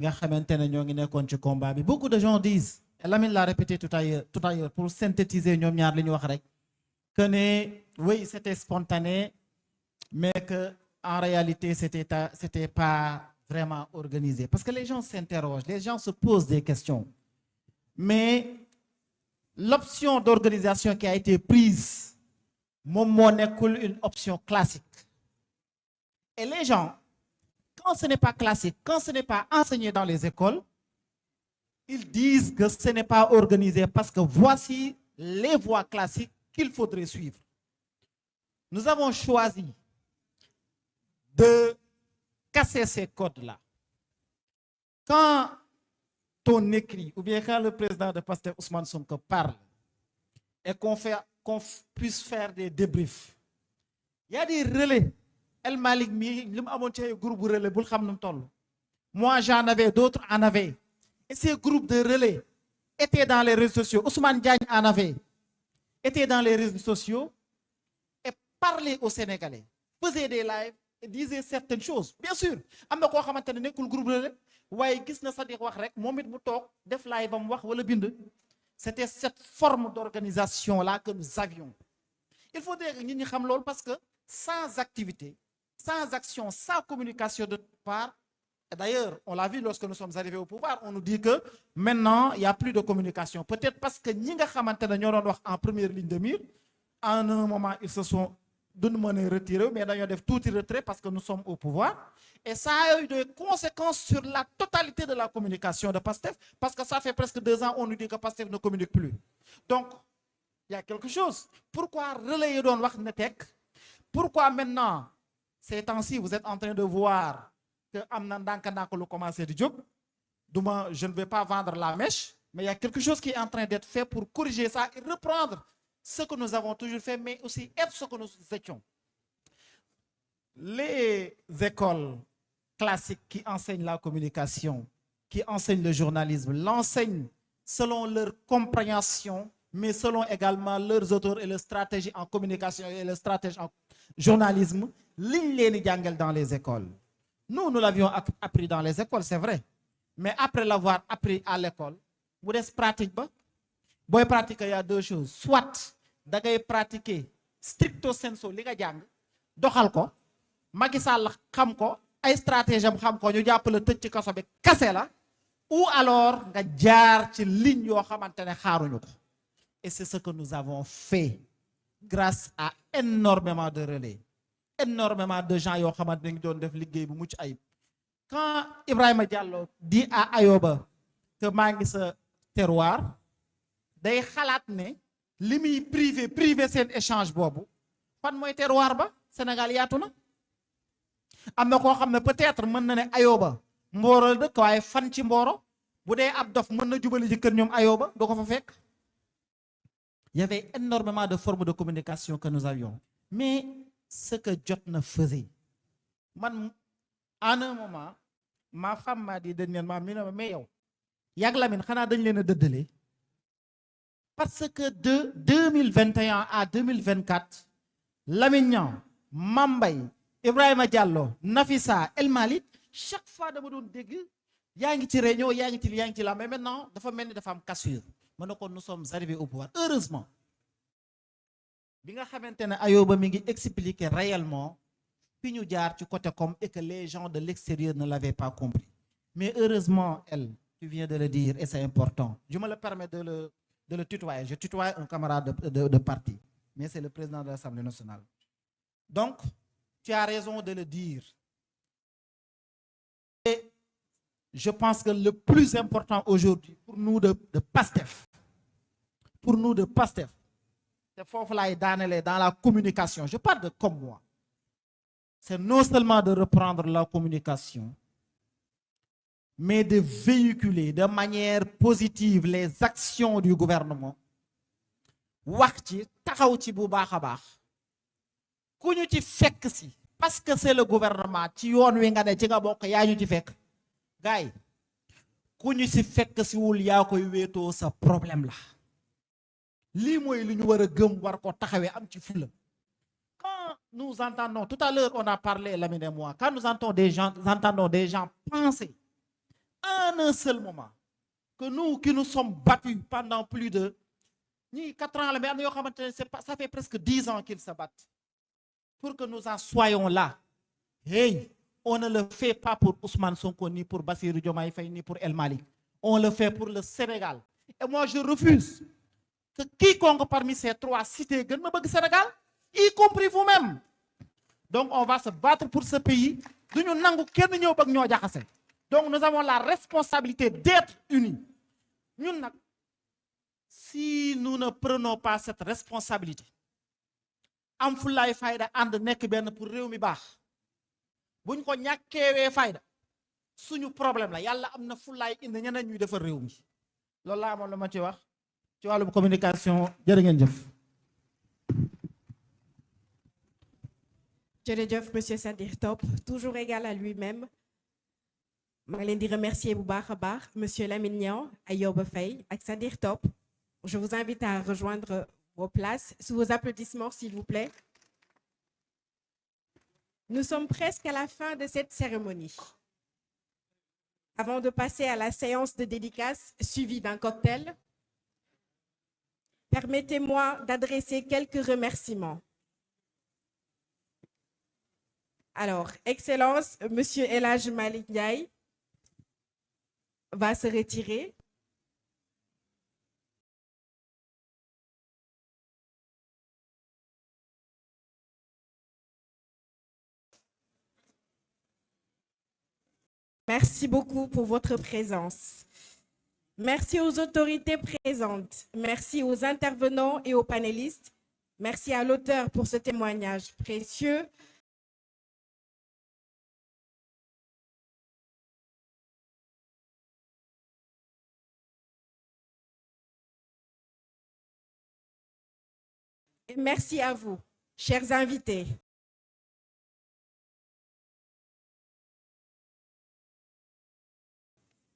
nga xamantene ñoo ngi nekkoon ci combat bi beaucoup de gens disent et Lamine l'a répété tout à l'heure pour synthétiser ñoom ñaar li ñu wax rek que oui c'était spontané mais que en réalité c'était pas vraiment organisé parce que les gens s'interrogent, les gens se posent des questions, mais l'option d'organisation qui a été prise moom moo nekkul une option classique et les gens, quand ce n'est pas classique, quand ce n'est pas enseigné dans les écoles, ils disent que ce n'est pas organisé parce que voici les voies classiques qu'il faudrait suivre. Nous avons choisi de casser ces codes-là. Quand on écrit, ou bien quand le président de Pastef Ousmane Sonko parle, et qu'on puisse faire des débriefs, il y a des relais. El Malik mi li mu amoon ci groupe relais bul xam nu mu toll. Moi j'en avais, d'autres en avaient. Et ces groupes de relais étaient dans les réseaux sociaux. Ousmane Diagne en avait, était dans les réseaux sociaux et parlait aux Sénégalais, faisait des lives et disait certaines choses. Bien sûr, am na koo xamante ne nekkul groupe relais waaye gis na Sadiq wax rek moom it mu toog def live am wax wala bind. C'était cette forme d'organisation là que nous avions. Il faudrait que ñi xam loolu parce que sans activité, sans action, sans communication de part, et d'ailleurs, on l'a vu lorsque nous sommes arrivés au pouvoir, on nous dit que maintenant, il n'y a plus de communication. Peut-être parce que ñi nga xamantene ñoo doon wax en première ligne de mire, en un moment, ils se sont d'une manière retirés, mais dañoo def tuuti retrait parce que nous sommes au pouvoir. Et ça a eu des conséquences sur la totalité de la communication de Pastef, parce que ça fait presque 2 ans, on nous dit que Pastef ne communique plus. Donc, il y a quelque chose. Pourquoi relayer doon wax ne tek? Pourquoi maintenant, ces temps-ci, vous êtes en train de voir que amna ndank lu commencé di jóg? Je ne vais pas vendre la mèche, mais il y a quelque chose qui est en train d'être fait pour corriger ça et reprendre ce que nous avons toujours fait, mais aussi être ce que nous étions. Les écoles classiques qui enseignent la communication, qui enseignent le journalisme, l'enseignent selon leur compréhension, mais selon également leurs auteurs et leurs stratégies en communication et leurs stratégies en journalisme, liñ leen di jàngal dans les écoles. Nous l'avions appris dans les écoles, c'est vrai. Mais après l'avoir appris à l'école, vous êtes pratique ba. Boy pratiquer, il y a 2 choses. Soit da ngay pratiquer stricto sensu li nga jàng doxal ko, Macky Sall xam ko, ay stratégie am xam ko, ñu jàpp la tëj ci kaso bi kase la, ou alors nga jaar ci ligne yoo xamante ne xaaruñu ko. Et c'est ce que nous avons fait grâce à énormément de relais, énormément de gens yoo xamante ne ngi doon def liggéey bu mucc ayib. Quand Ibrahima Diallo dit à Ayoba que maa ngi sa terroir, day xalaat ne li muy privé seen échange boobu fan mooy terroir ba Sénégal yaatu na. Am na koo xam ne peut-être mën na ne Ayoba Mboro dëkk waaye fan ci Mboro bu dee ab dof mën na jubali ci kër ñoom Ayoba doo ko fa fekk. Il y avait énormément de formes de communication que nous avions, mais ce que Jotna faisait, man, en un moment, ma femme m'a dit dernièrement, mais yow yàgg Lamine xanaa dañ leen a dëddale parce que de 2021 à 2024 Lamine Niang, Mame Mbaye, Ibrahima Diallo, Nafissa, El Malik, chaque fois dama doon dégg yaa ngi ci réunion yaa ngi ci la, mais maintenant dafa mel ni dafa am cassure. Nous sommes arrivés au pouvoir. Heureusement, bi nga xamante ne Ayoba mi ngi expliquer réellement fi ñu jaar ci côté comme et que les gens de l'extérieur ne l'avaient pas compris. Mais heureusement, tu viens de le dire et c'est important. Je me le permets de le tutoyer. Je tutoie un camarade de parti, mais c'est le président de l'Assemblée nationale. Donc, tu as raison de le dire. Et je pense que le plus important aujourd'hui pour nous de Pastef, c'est foofu laay daanele dans la communication. Je parle de comme moi. C'est non seulement de reprendre la communication, mais de véhiculer de manière positive les actions du gouvernement. Wax ci taxaw ci bu baax a baax. Ku ñu ci fekk si parce que c'est le gouvernement ci yoon wi nga ne ci nga bokk yaa ñu ci fekk. Gaay ku ñu si fekk si wul yaa koy wéetoo sa problème la. Lii mooy li ñu war a gëm war ko taxawee am ci fula. Quand nous entendons, tout à l'heure on a parlé Lamine et moi, quand nous entendons des gens penser en un seul moment, que nous qui nous sommes battus pendant plus de 4 ans, mais ça fait presque 10 ans qu'ils se battent, pour que nous en soyons là. Hey, on ne le fait pas pour Ousmane Sonko, ni pour Bassirou Diomaye Faye, ni pour El Malik. On le fait pour le Sénégal. Et moi, je refuse que quiconque parmi ces 3 cités gagne le Sénégal, y compris vous-même. Donc, on va se battre pour ce pays. Donc, nous avons la responsabilité d'être unis. Si nous ne prenons pas cette responsabilité, am fulaay fayda and nek ben pour réew mi baax buñ ko ñàkkeewee fayda suñu problème la yàlla am na fulaay indi ñeneen ñuy defar réew mi loolu laa amoon lu ma ci wax ci wàllum communication jërë ngeen jëf. Jërëjëf monsieur Sadir Top, toujours égal à lui-même. Je voulais remercier bu baax a baax monsieur Lamine Niang Ayoba Faye ak Sadir Top. Je vous invite à rejoindre vos places sous vos applaudissements s'il vous plaît. Nous sommes presque à la fin de cette cérémonie. Avant de passer à la séance de dédicace suivie d'un cocktail, permettez-moi d'adresser quelques remerciements. Alors, Excellence, monsieur El Hadj Malick Ndiaye va se retirer. Merci beaucoup pour votre présence. Merci aux autorités présentes. Merci aux intervenants et aux panélistes. Merci à l'auteur pour ce témoignage précieux. Et merci à vous, chers invités.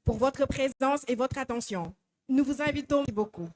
Pour votre présence et votre attention. Nous vous invitons beaucoup.